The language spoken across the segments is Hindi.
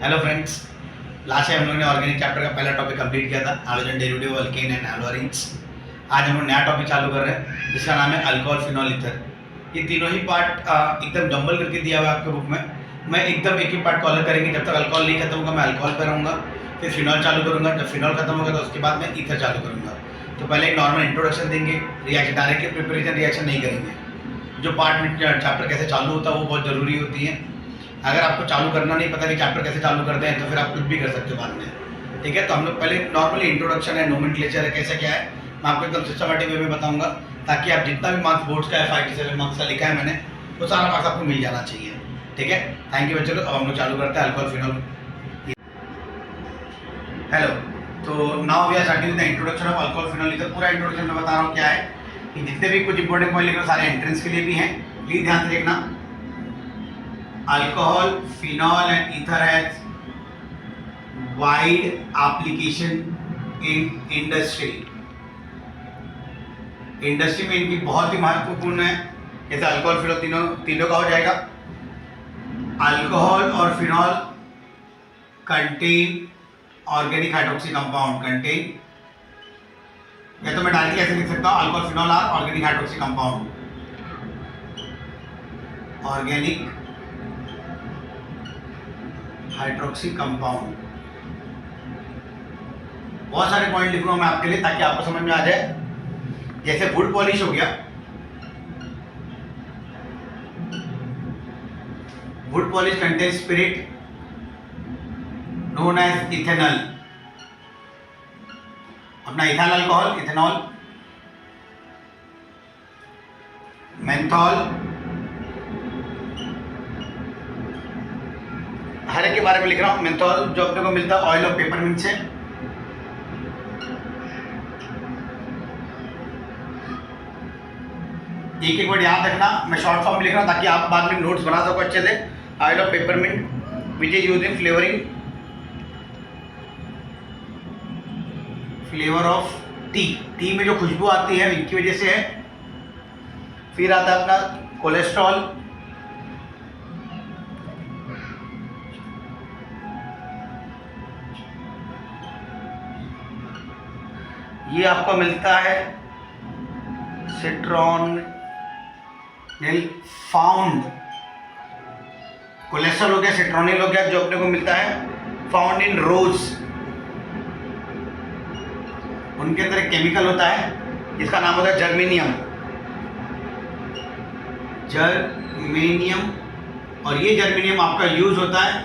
हेलो फ्रेंड्स, लास्ट टाइम हम लोगों ने ऑर्गेनिक चैप्टर का पहला टॉपिक कंप्लीट किया था, हाइड्रोजन डेरिवेटिव अल्केन एंड एल्वरीन्स। आज हम लोग नया टॉपिक चालू कर रहे हैं जिसका नाम है अल्कोहल, फिनॉल, ईथर। ये तीनों ही पार्ट एकदम जंबल करके दिया हुआ है आपके बुक में। मैं एकदम एक ही पार्ट कॉलर करेंगे, जब तक अल्कोहल नहीं खत्म होगा मैं अल्कोहल पर रहूँगा, फिर फिनॉल चालू करूँगा, जब फिनॉल खत्म होगा तो उसके बाद मैं ईथर चालू करूँगा। तो पहले एक नॉर्मल इंट्रोडक्शन देंगे, रिएक्शन डायरेक्टली प्रिपरेशन रिएक्शन नहीं करेंगे। जो पार्ट में चैप्टर कैसे चालू होता है वो बहुत ज़रूरी होती है। अगर आपको चालू करना नहीं पता कि चैप्टर कैसे चालू करते हैं तो फिर आप कुछ भी कर सकते हो बाद में, ठीक है। तो हम लोग पहले नॉर्मली इंट्रोडक्शन है, नोमेनक्लेचर है, कैसे क्या है मैं आपको एकदम सिस्टमेटिक वे में बताऊंगा, ताकि आप जितना भी मार्क्स बोर्ड्स का है 5 से 7 मार्क्स का लिखा है मैंने, वो सारा मार्क्स आपको मिल जाना चाहिए, ठीक है। थैंक यू बच्चों। अब हम लोग चालू करते हैं अल्कोहल, फिनॉल। हेलो, तो now we are starting with the introduction of alcohol, phenol, ether. पूरा इंट्रोडक्शन मैं बता रहा हूँ क्या है, कि जितने भी कुछ इंपॉर्टेंट पॉइंट लिख रहे हो सारे एंट्रेंस के लिए भी हैं, प्लीज ध्यान से देखना। Alcohol, phenol and ether has wide application in industry. Industry में इनकी बहुत ही महत्वपूर्ण है। जैसे अल्कोहल, फिनॉल तीनों का हो जाएगा। अल्कोहल और phenol contain organic hydroxy compound, contain, या तो मैं डायरेक्टली ऐसे लिख सकता हूँ, alcohol phenol are organic hydroxy compound, organic hydroxy compound. बहुत सारे पॉइंट लिख रहा हूं मैं आपके लिए ताकि आपको समझ में आ जाए। जैसे वुड पॉलिश हो गया, wood polish contain spirit known as ethanol, अपना इथाइल अल्कोहल, इथेनॉल, मेंथॉल, हर एक के बारे में लिख रहा हूँ। मेंथॉल जो अपने को मिलता है ऑयल ऑफ पेपरमिंट से, एक एक वर्ड याद रखना, मैं शॉर्ट फॉर्म में लिख रहा हूँ ताकि आप बाद में नोट्स बना सको अच्छे से। Oil of peppermint which is use in flavouring, flavour of T, T में जो खुशबू आती है इनकी वजह से है। फिर आता है अपना कोलेस्ट्रॉल, ये आपको मिलता है सिट्रोनिल फाउंड, कोलेस्ट्रॉल हो गया, सिट्रोनिल हो गया, जो अपने को मिलता है फाउंड इन रोज। उनके अंदर एक केमिकल होता है जिसका नाम होता है जर्मेनियम, जर्मेनियम, और ये जर्मेनियम आपका यूज होता है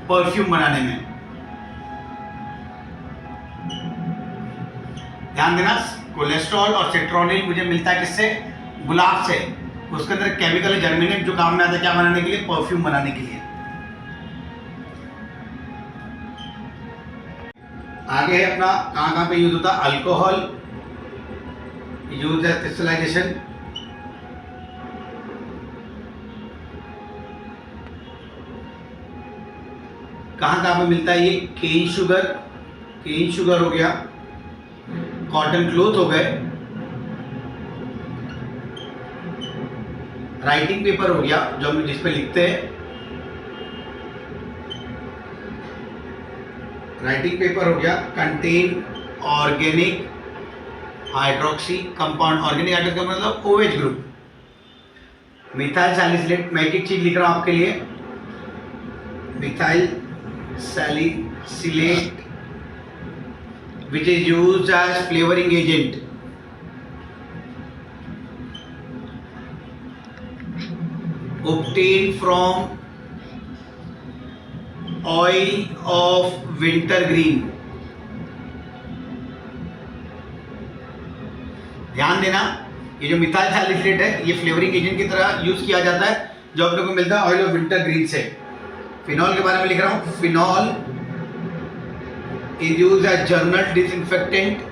परफ्यूम बनाने में। ध्यान देना, कोलेस्ट्रॉल और सिट्रोनिल मुझे मिलता है किससे, गुलाब से। उसके अंदर केमिकल है जर्मेनियम, जो काम में आता है क्या बनाने के लिए, परफ्यूम बनाने के लिए। आगे है अपना कहाँ कहाँ पे यूज होता है, अल्कोहल यूज है क्रिस्टलाइजेशन, कहाँ कहाँ पे मिलता है ये, केन शुगर, केन शुगर हो गया, कॉटन क्लोथ हो गए, राइटिंग पेपर हो गया जो हम जिस पे लिखते हैं, राइटिंग पेपर हो गया, contain organic hydroxy compound, organic hydroxy मतलब OH ग्रुप, मिथाइल सैलिसिलेट। मैं एक एक चीज लिख रहा हूं आपके लिए, methyl salicylate which is used as flavoring agent, obtained from oil of wintergreen। ध्यान देना, ये जो मिथाइल सैलिसिलेट है ये फ्लेवरिंग एजेंट की तरह यूज किया जाता है, जो अपने को मिलता है ऑयल ऑफ विंटरग्रीन से। फिनॉल के बारे में लिख रहा हूं, phenol is used as general disinfectant,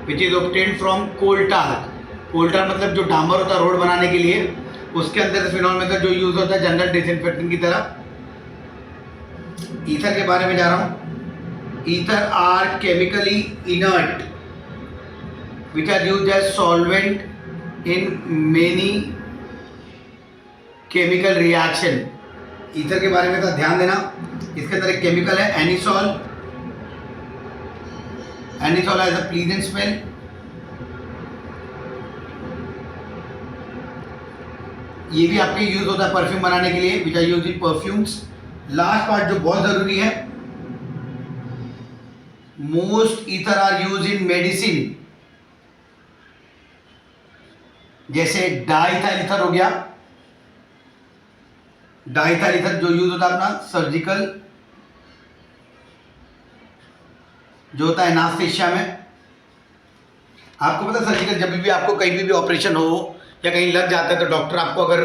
which is obtained from coal tar। coal tar मतलब जो डामर होता है रोड बनाने के लिए, उसके अंदर फिनॉल में जो यूज होता है जनरल डिसइंफेक्टेंट की तरह। ईथर के बारे में जा रहा हूं, ether are chemically inert which are used as solvent in many chemical reaction. Ether के बारे में तो ध्यान देना, इसके अंदर एक केमिकल है anisole. Anisole has a pleasant smell. ये भी आपके यूज होता है परफ्यूम बनाने के लिए, which are use in perfumes. Last part जो बहुत जरूरी है, most ether are use in medicine. जैसे डाइथाइल ईथर हो गया, डाइथाइल ईथर जो यूज होता है अपना सर्जिकल, जो होता है एनास्थेशिया में। आपको पता है सर्जिकल जब भी आपको कहीं भी ऑपरेशन हो या कहीं लग जाता है तो डॉक्टर आपको अगर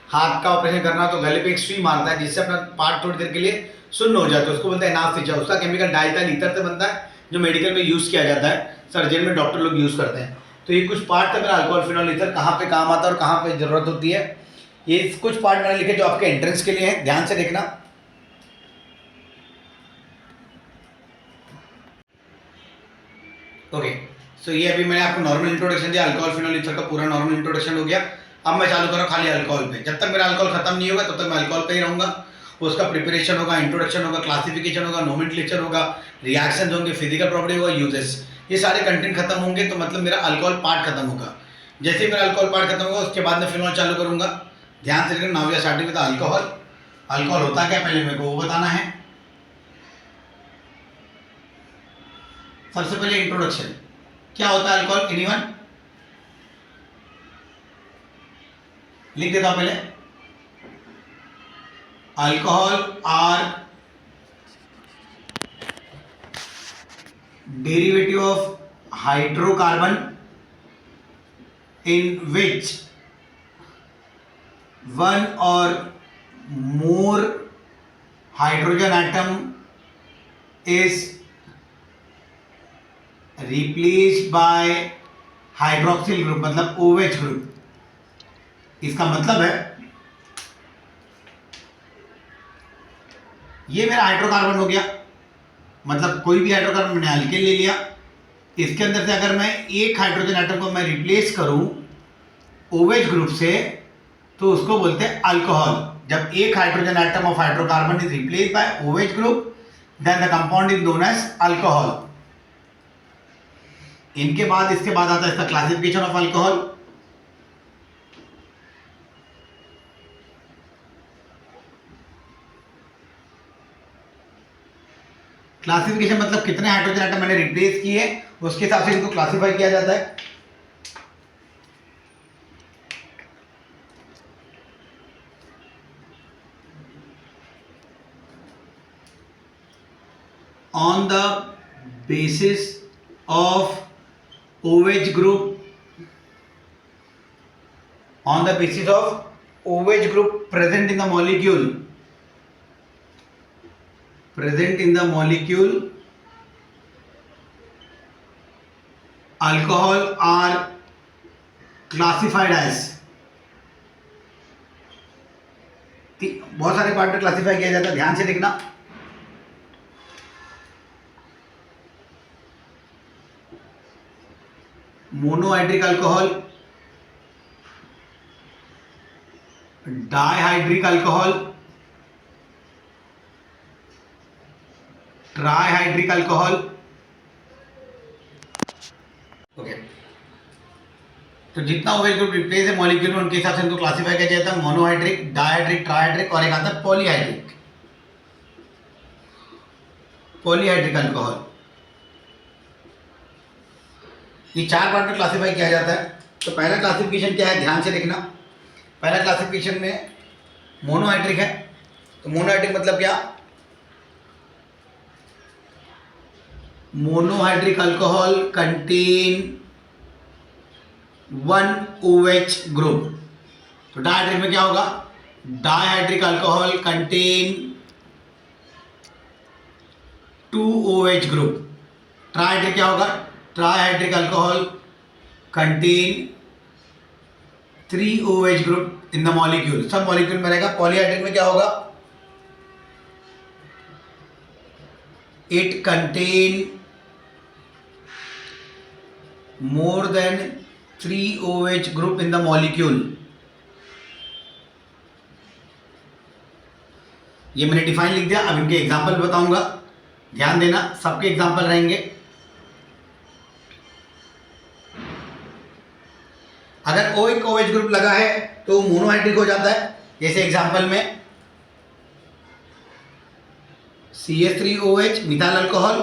हाथ का ऑपरेशन करना हो तो गले पे एक सुई मारता है जिससे अपना पार्ट थोड़ी देर के लिए सुन्न हो जाता है, उसको बोलते हैं एनास्थेशिया। उसका केमिकल डाइथाइल ईथर से बनता है जो मेडिकल में यूज़ किया जाता है, सर्जरी में डॉक्टर लोग यूज़ करते हैं। तो ये कुछ पार्ट था मेरा अल्कोहल फिनॉल ईथर, कहाँ पे काम आता है और कहाँ पे ज़रूरत होती है। ये कुछ पार्ट मैंने लिखे जो आपके एंट्रेंस के लिए हैं, ध्यान से देखना। ओके, सो ये अभी मैंने आपको नॉर्मल इंट्रोडक्शन दिया, अल्कोहल फिनॉल ईथर का पूरा नॉर्मल इंट्रोडक्शन हो गया। अब मैं चालू करूँ खाली अल्कोहल पे। जब तक मेरा अल्कोहल खत्म नहीं होगा तब तक मैं अल्कोहल पे ही रहूँगा। उसका प्रिपरेशन होगा, इंट्रोडक्शन होगा, क्लासिफिकेशन होगा, नोमेनक्लेचर होगा, रिएक्शंस होंगे, फिजिकल प्रॉपर्टी होगा, यूजेस, ये सारे कंटेंट खत्म होंगे तो मतलब मेरा अल्कोहल पार्ट खत्म होगा। जैसे ही मेरा अल्कोहल पार्ट खत्म होगा उसके बाद मैं फिनॉल चालू करूँगा। ध्यान से देखना, now we are starting with alcohol. Alcohol होता क्या पहले मेरे को वो बताना है। सबसे पहले इंट्रोडक्शन, क्या होता है अल्कोहल, एनीवन लिख देता हूं पहले। Alcohol are derivative of hydrocarbon in which one or more hydrogen atom is replaced by hydroxyl group, मतलब OH ग्रुप। इसका मतलब है ये मेरा हाइड्रोकार्बन हो गया, मतलब कोई भी हाइड्रोकार्बन मैंने अल्केन ले लिया, इसके अंदर से अगर मैं एक हाइड्रोजन एटम को मैं रिप्लेस करूं OH ग्रुप से तो उसको बोलते हैं अल्कोहल। जब एक hydrogen atom of hydrocarbon is replaced by OH group then the compound is known as alcohol. इनके बाद इसके बाद आता है इसका क्लासिफिकेशन ऑफ अल्कोहल। क्लासिफिकेशन मतलब कितने हाइड्रोजन एटम मैंने रिप्लेस किए उसके हिसाब से इनको क्लासिफाई किया जाता है। On the basis of OH group, on the basis of OH group present in the molecule, alcohol are classified as, बहुत सारे पार्ट में क्लासिफाई किया जाता है, ध्यान से देखना। Monohydric alcohol, dihydric alcohol, trihydric alcohol. Okay, तो जितना OH ग्रुप रिप्लेस है मॉलिक्यूल में उनके हिसाब से इनको क्लासिफाई किया जाता है। मोनोहाइड्रिक, डाइहाइड्रिक, ट्राइहाइड्रिक और एक आता है पॉलीहाइड्रिक अल्कोहल। ये चार पार्ट में क्लासिफाई किया जाता है। तो पहला क्लासिफिकेशन क्या है, ध्यान से देखना। पहला क्लासिफिकेशन में मोनोहाइड्रिक है, तो मोनोहाइड्रिक मतलब क्या, monohydric alcohol contain one OH group. तो डाइहाइड्रिक में क्या होगा, dihydric alcohol contain 2 OH group. Trihydric क्या होगा, trihydric alcohol contain 3 OH group in the molecule, सब मॉलिक्यूल में रहेगा। पॉलीहाइड्रिक में क्या होगा, it contain more than 3 OH group in the molecule। ये मैंने डिफाइन लिख दिया। अब इनके एग्जाम्पल बताऊंगा, ध्यान देना, सबके एग्जाम्पल रहेंगे। अगर ओ एक OH ग्रुप लगा है तो मोनोहाइड्रिक हो जाता है। जैसे एग्जाम्पल में CH3OH methyl alcohol,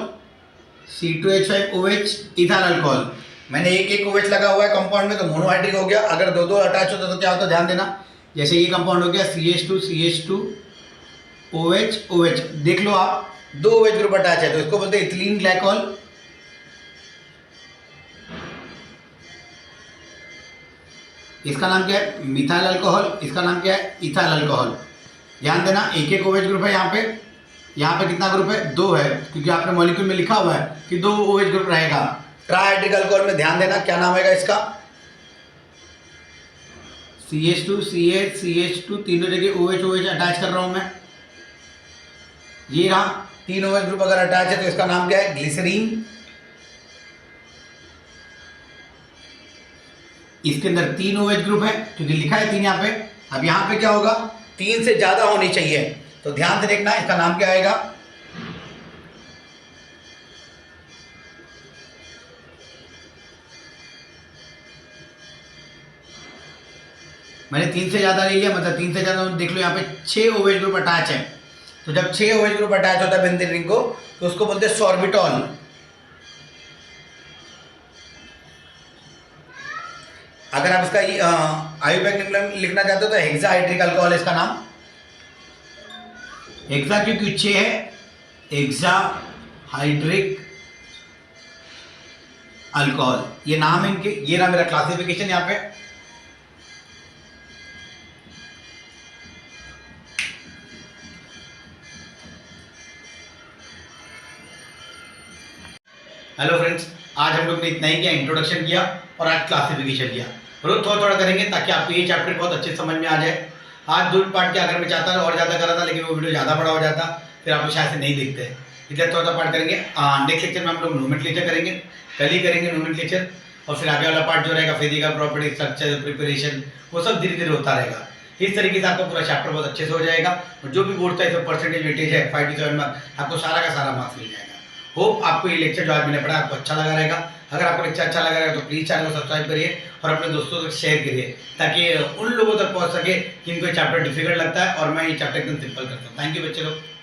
C2H5OH ethyl alcohol. मैंने एक OH लगा हुआ है कंपाउंड में तो मोनोहाइड्रिक हो गया। अगर दो दो अटैच होता तो क्या होता, ध्यान देना। जैसे ये कंपाउंड हो गया CH2 OH OH, देख लो आप, दो OH ग्रुप अटैच है तो इसको बोलते हैं इथिलीन ग्लाइकॉल। इसका नाम क्या है, मिथाइल अल्कोहल। इसका नाम क्या है, इथाइल अल्कोहल। ध्यान देना, एक OH ग्रुप है यहाँ पे कितना ग्रुप है, दो है, क्योंकि आपने मॉलिक्यूल में लिखा हुआ है कि दो OH ग्रुप रहेगा। ट्राइहाइड्रिक अल्कोहल में ध्यान देना क्या नाम आएगा इसका, CH2 CH CH2, तीनों जगह OH OH अटैच कर रहा हूं मैं। ये रहा, तीन OH ग्रुप अगर अटैच है तो इसका नाम क्या है, ग्लिसरीन। इसके अंदर तीन OH ग्रुप है क्योंकि लिखा है तीन यहाँ पे। अब यहाँ पे क्या होगा, तीन से ज्यादा होनी चाहिए, तो ध्यान से देखना इसका नाम क्या आएगा, मैंने तीन से ज्यादा ले लिया, मतलब तीन से ज्यादा, देख लो यहाँ पे 6 OH ग्रुप अटैच है। तो जब 6 OH ग्रुप अटैच होता है बेंजीन रिंग को तो उसको बोलते हैं सॉर्बिटॉल। अगर आप इसका आयुर्वेद लिखना चाहते हो तो हेक्साहाइड्रिक अल्कोहल है इसका नाम। हेक्सा क्योंकि 6 है, हेक्साहाइड्रिक अल्कोहल, ये नाम है इनके। ये रहा मेरा क्लासिफिकेशन यहाँ पे। हेलो फ्रेंड्स, आज हम लोग ने इतना ही किया, इंट्रोडक्शन किया और आज क्लासिफिकेशन किया। रोज थोड़ा थोड़ा करेंगे ताकि आपको ये चैप्टर बहुत अच्छे से समझ में आ जाए। आज दो पार्ट क्या, अगर मैं चाहता और ज़्यादा करा था लेकिन वो वीडियो ज़्यादा बड़ा हो जाता, फिर आप शायद से नहीं देखते, इसलिए थोड़ा पार्ट करेंगे। नेक्स्ट लेक्चर में हम लोग नोमेनक्लेचर करेंगे, कल ही करेंगे नोमेनक्लेचर, और फिर आगे वाला पार्ट जो रहेगा फिजिकल प्रॉपर्टी, स्ट्रक्चर, प्रिपरेशन, वो सब धीरे धीरे होता रहेगा। इस तरीके से आपका पूरा चैप्टर बहुत अच्छे से हो जाएगा और जो भी बोर्ड था इसमें परसेंटेज वेटेज है 5 to 7 मार्क्स, आपको सारा का सारा मार्क्स मिल जाएगा। होप आपको ये लेक्चर जो आज मैंने पढ़ा आपको अच्छा लगा रहेगा। अगर आपको लेक्चर अच्छा लगा रहेगा तो प्लीज़ चैनल को सब्सक्राइब करिए और अपने दोस्तों तक शेयर करिए ताकि उन लोगों तक पहुंच सके जिनको ये चैप्टर डिफिकल्ट लगता है और मैं ये चैप्टर एकदम सिंपल करता हूँ। थैंक यू बच्चे लोग।